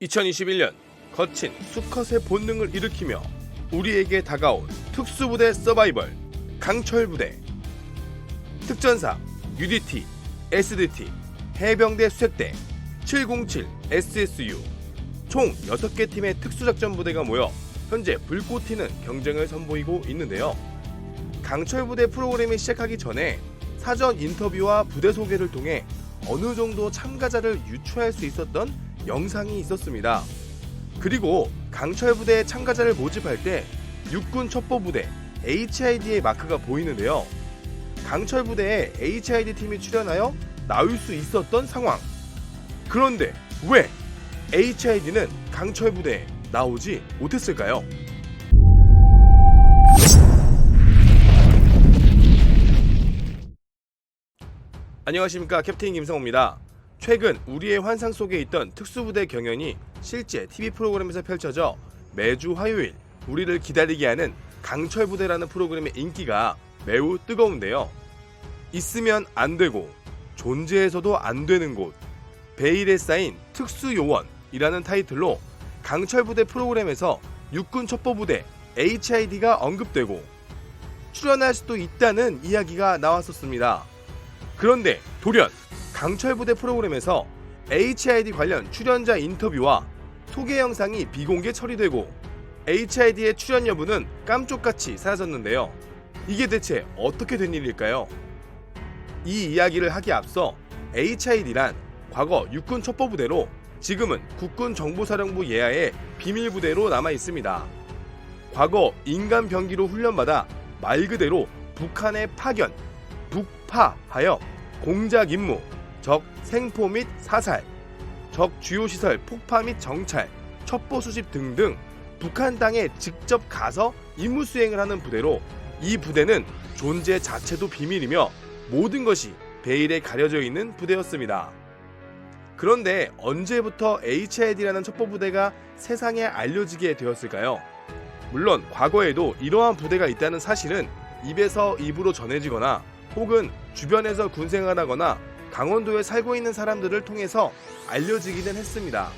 2021년 거친 수컷의 본능을 일으키며 우리에게 다가온 특수부대 서바이벌 강철부대. 특전사 UDT, SDT, 해병대 수색대, 707 SSU 총 6개 팀의 특수작전부대가 모여 현재 불꽃 튀는 경쟁을 선보이고 있는데요. 강철부대 프로그램이 시작하기 전에 사전 인터뷰와 부대 소개를 통해 어느 정도 참가자를 유추할 수 있었던 영상이 있었습니다. 그리고 강철부대 참가자를 모집할 때 육군 첩보부대 HID의 마크가 보이는데요. 강철부대에 HID 팀이 출연하여 나올 수 있었던 상황. 그런데 왜 HID는 강철부대에 나오지 못했을까요? 안녕하십니까, 캡틴 김성호입니다. 최근 우리의 환상 속에 있던 특수부대 경연이 실제 TV 프로그램에서 펼쳐져 매주 화요일 우리를 기다리게 하는 강철부대라는 프로그램의 인기가 매우 뜨거운데요. 있으면 안 되고 존재해서도 안 되는 곳, 베일에 쌓인 특수요원이라는 타이틀로 강철부대 프로그램에서 육군 첩보부대 HID가 언급되고 출연할 수도 있다는 이야기가 나왔었습니다. 그런데 돌연 강철부대 프로그램에서 HID 관련 출연자 인터뷰와 소개 영상이 비공개 처리되고 HID의 출연 여부는 깜쪽같이 사라졌는데요. 이게 대체 어떻게 된 일일까요? 이 이야기를 하기에 앞서 HID란 과거 육군 첩보부대로 지금은 국군정보사령부 예하의 비밀부대로 남아 있습니다. 과거 인간 병기로 훈련받아 말 그대로 북한에 파견, 북파하여 공작 임무, 적 생포 및 사살, 적 주요시설 폭파 및 정찰, 첩보 수집 등등 북한 땅에 직접 가서 임무 수행을 하는 부대로 이 부대는 존재 자체도 비밀이며 모든 것이 베일에 가려져 있는 부대였습니다. 그런데 언제부터 HID라는 첩보부대가 세상에 알려지게 되었을까요? 물론 과거에도 이러한 부대가 있다는 사실은 입에서 입으로 전해지거나 혹은 주변에서 군생활하거나 강원도에 살고 있는 사람들을 통해서 알려지기는 했습니다.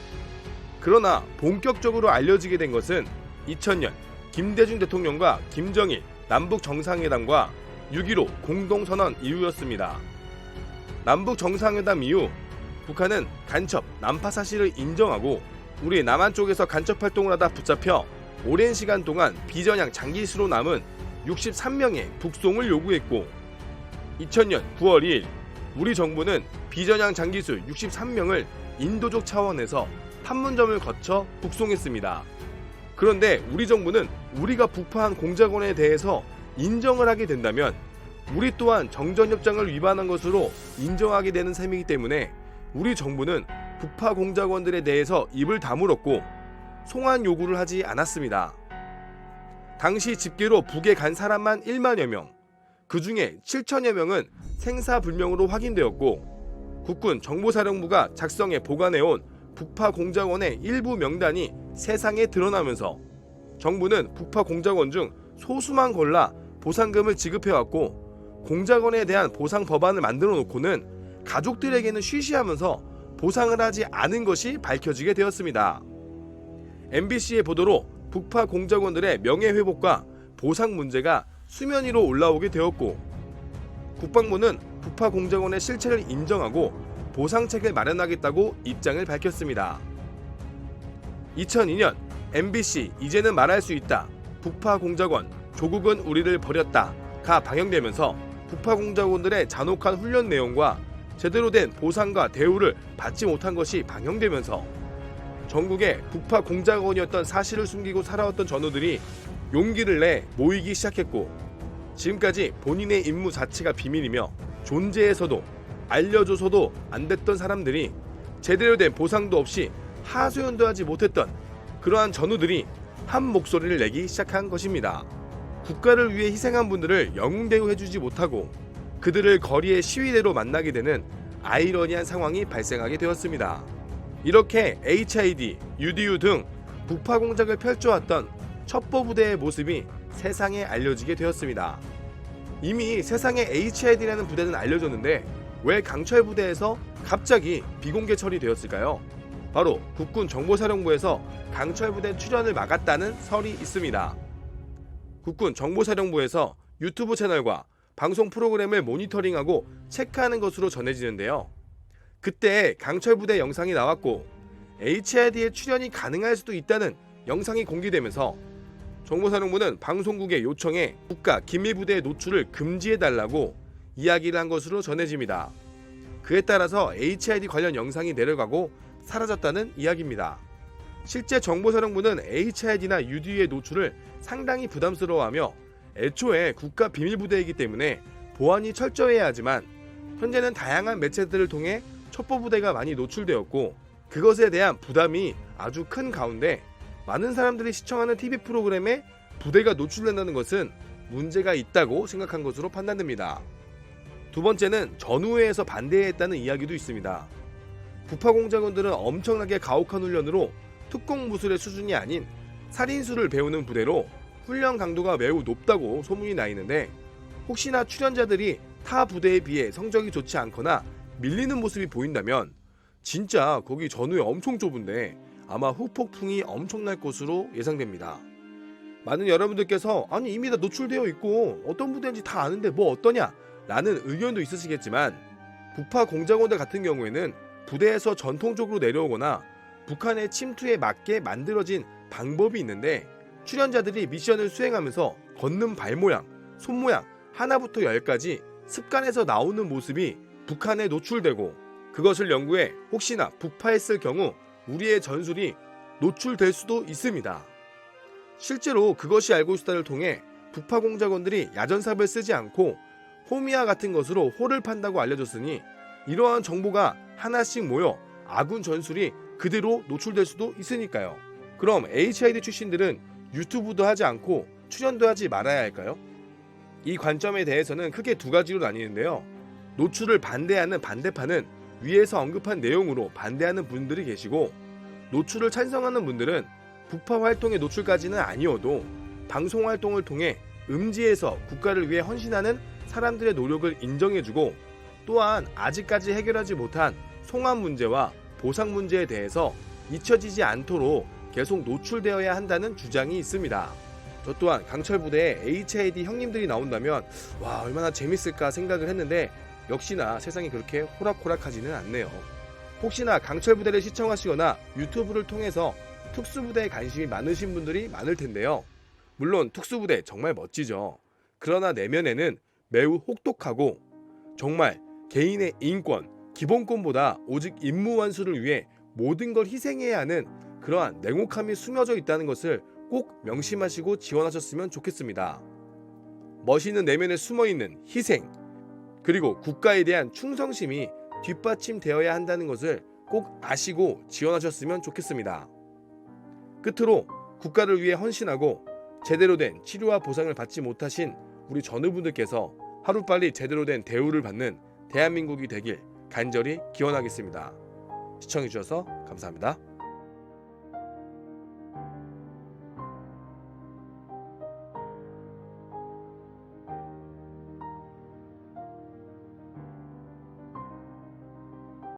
그러나 본격적으로 알려지게 된 것은 2000년 김대중 대통령과 김정일 남북 정상회담과 6.15 공동선언 이후였습니다. 남북 정상회담 이후 북한은 간첩 난파 사실을 인정하고 우리 남한 쪽에서 간첩 활동을 하다 붙잡혀 오랜 시간 동안 비전향 장기수로 남은 63명의 북송을 요구했고 2000년 9월 2일 우리 정부는 비전향 장기수 63명을 인도적 차원에서 판문점을 거쳐 북송했습니다. 그런데 우리 정부는 우리가 북파한 공작원에 대해서 인정을 하게 된다면 우리 또한 정전협정을 위반한 것으로 인정하게 되는 셈이기 때문에 우리 정부는 북파 공작원들에 대해서 입을 다물었고 송환 요구를 하지 않았습니다. 당시 집계로 북에 간 사람만 1만여 명, 그 중에 7천여 명은 생사불명으로 확인되었고 국군 정보사령부가 작성해 보관해온 북파 공작원의 일부 명단이 세상에 드러나면서 정부는 북파 공작원 중 소수만 골라 보상금을 지급해왔고 공작원에 대한 보상 법안을 만들어 놓고는 가족들에게는 쉬쉬하면서 보상을 하지 않은 것이 밝혀지게 되었습니다. MBC의 보도로 북파 공작원들의 명예회복과 보상 문제가 수면 위로 올라오게 되었고 국방부는 북파 공작원의 실체를 인정하고 보상책을 마련하겠다고 입장을 밝혔습니다. 2002년 MBC 이제는 말할 수 있다. 북파 공작원 조국은 우리를 버렸다가 방영되면서 북파 공작원들의 잔혹한 훈련 내용과 제대로 된 보상과 대우를 받지 못한 것이 방영되면서 전국에 북파 공작원이었던 사실을 숨기고 살아왔던 전우들이 용기를 내 모이기 시작했고 지금까지 본인의 임무 자체가 비밀이며 존재해서도 알려줘서도 안 됐던 사람들이 제대로 된 보상도 없이 하소연도 하지 못했던 그러한 전우들이 한 목소리를 내기 시작한 것입니다. 국가를 위해 희생한 분들을 영웅 대우해주지 못하고 그들을 거리의 시위대로 만나게 되는 아이러니한 상황이 발생하게 되었습니다. 이렇게 HID, UDU 등 북파 공작을 펼쳐왔던 첩보부대의 모습이 세상에 알려지게 되었습니다. 이미 세상에 HID라는 부대는 알려졌는데 왜 강철부대에서 갑자기 비공개 처리되었을까요? 바로 국군 정보사령부에서 강철부대 출연을 막았다는 설이 있습니다. 국군 정보사령부에서 유튜브 채널과 방송 프로그램을 모니터링하고 체크하는 것으로 전해지는데요. 그때 강철부대 영상이 나왔고 HID의 출연이 가능할 수도 있다는 영상이 공개되면서 정보사령부는 방송국의 요청에 국가 기밀부대의 노출을 금지해달라고 이야기를 한 것으로 전해집니다. 그에 따라서 HID 관련 영상이 내려가고 사라졌다는 이야기입니다. 실제 정보사령부는 HID나 UD의 노출을 상당히 부담스러워하며 애초에 국가 비밀부대이기 때문에 보안이 철저해야 하지만 현재는 다양한 매체들을 통해 첩보부대가 많이 노출되었고 그것에 대한 부담이 아주 큰 가운데 많은 사람들이 시청하는 TV 프로그램에 부대가 노출된다는 것은 문제가 있다고 생각한 것으로 판단됩니다. 두 번째는 전후회에서 반대했다는 이야기도 있습니다. 부파 공작원들은 엄청나게 가혹한 훈련으로 특공 무술의 수준이 아닌 살인수를 배우는 부대로 훈련 강도가 매우 높다고 소문이 나 있는데 혹시나 출연자들이 타 부대에 비해 성적이 좋지 않거나 밀리는 모습이 보인다면 진짜 거기 전후회 엄청 좁은데 아마 후폭풍이 엄청날 것으로 예상됩니다. 많은 여러분들께서 아니 이미 다 노출되어 있고 어떤 부대인지 다 아는데 뭐 어떠냐 라는 의견도 있으시겠지만 부파 공작원들 같은 경우에는 부대에서 전통적으로 내려오거나 북한의 침투에 맞게 만들어진 방법이 있는데 출연자들이 미션을 수행하면서 걷는 발 모양, 손 모양 하나부터 열까지 습관에서 나오는 모습이 북한에 노출되고 그것을 연구해 혹시나 북파했을 경우 우리의 전술이 노출될 수도 있습니다. 실제로 그것이 알고 있다를 통해 북파 공작원들이 야전삽을 쓰지 않고 호미화 같은 것으로 호를 판다고 알려졌으니 이러한 정보가 하나씩 모여 아군 전술이 그대로 노출될 수도 있으니까요. 그럼 HID 출신들은 유튜브도 하지 않고 출연도 하지 말아야 할까요? 이 관점에 대해서는 크게 두 가지로 나뉘는데요. 노출을 반대하는 반대파는 위에서 언급한 내용으로 반대하는 분들이 계시고 노출을 찬성하는 분들은 북파 활동의 노출까지는 아니어도 방송 활동을 통해 음지에서 국가를 위해 헌신하는 사람들의 노력을 인정해주고 또한 아직까지 해결하지 못한 송환 문제와 보상 문제에 대해서 잊혀지지 않도록 계속 노출되어야 한다는 주장이 있습니다. 저 또한 강철부대에 HID 형님들이 나온다면 와 얼마나 재밌을까 생각을 했는데 역시나 세상이 그렇게 호락호락하지는 않네요. 혹시나 강철부대를 시청하시거나 유튜브를 통해서 특수부대에 관심이 많으신 분들이 많을 텐데요. 물론 특수부대 정말 멋지죠. 그러나 내면에는 매우 혹독하고 정말 개인의 인권, 기본권보다 오직 임무 완수를 위해 모든 걸 희생해야 하는 그러한 냉혹함이 숨겨져 있다는 것을 꼭 명심하시고 지원하셨으면 좋겠습니다. 멋있는 내면에 숨어있는 희생, 그리고 국가에 대한 충성심이 뒷받침되어야 한다는 것을 꼭 아시고 지원하셨으면 좋겠습니다. 끝으로 국가를 위해 헌신하고 제대로 된 치료와 보상을 받지 못하신 우리 전우분들께서 하루빨리 제대로 된 대우를 받는 대한민국이 되길 간절히 기원하겠습니다. 시청해주셔서 감사합니다.